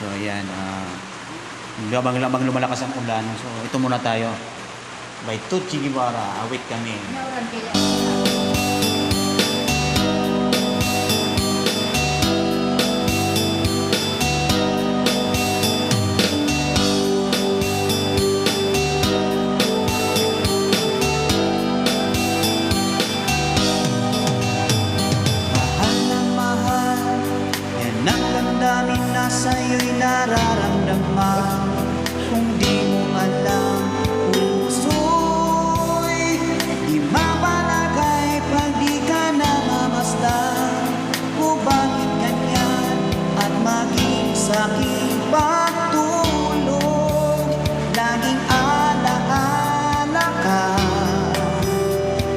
So ayan, habang lumalakas ang ulan. So ito muna tayo. By Tucci Guevara, awit kami. Damdamin na sa'yo'y nararamdaman. Kung di mo alam, puso'y di mapalagay pag di ka namamasdan. O bakit ganyan at maging sa'king pagtulog, laging alaala ka.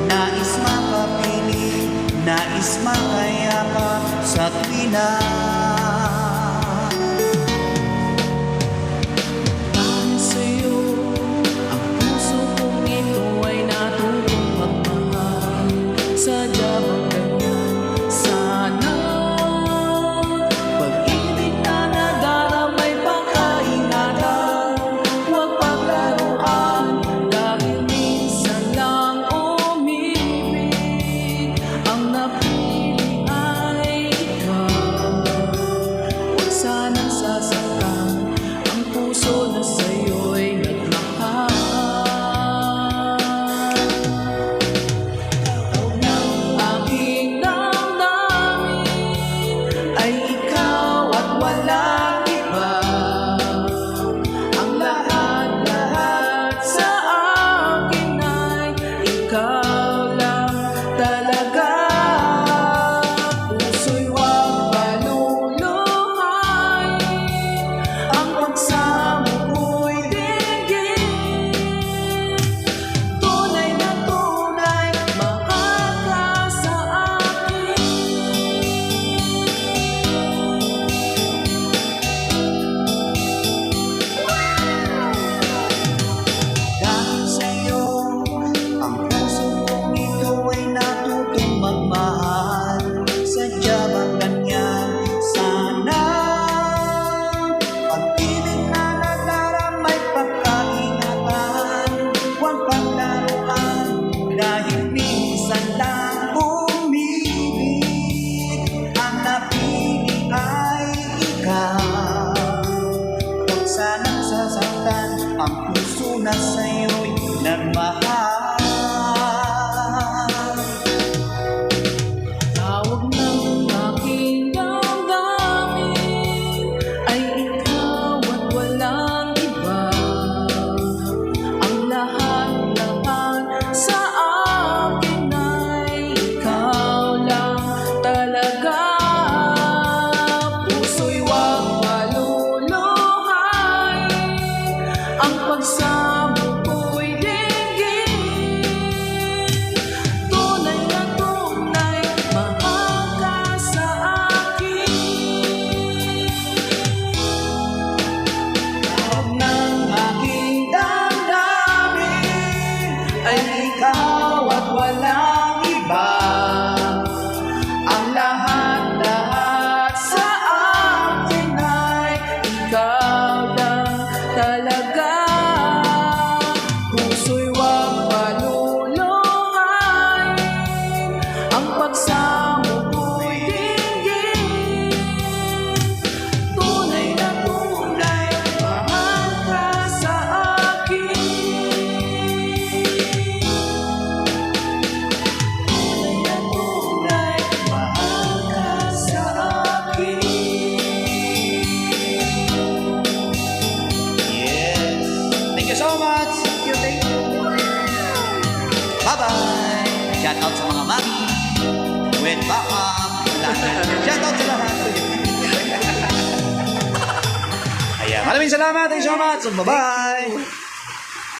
Nais mapapiling, nais makayakap sa tuwina. Ang puso na sa'yo'y nagmahal. Tawag ng aking damdamin ay ikaw at walang iba. Ang lahat-lahat sa akin ay ikaw lang talaga. Puso'y wag maluluhay, ang pagsamo ko'y dinggin. Tunay na tunay, mahal ka sa akin. Tawag ng aking damdamin ay ikaw at walang iba. Ang lahat-lahat sa akin ay ikaw lang talaga. Puso'y wag maluluhay, ang pagsamo ko'y dinggin. Tunay na tunay, mahal ka sa akin. Tunay na tunay, mahal ka sa akin. Yes. Thank you so much. Thank you. Bye-bye. Shout out sa mga mami. With backup. Shout out sa lahat. Ayan. Maraming salamat. Thank you so much. Bye-bye.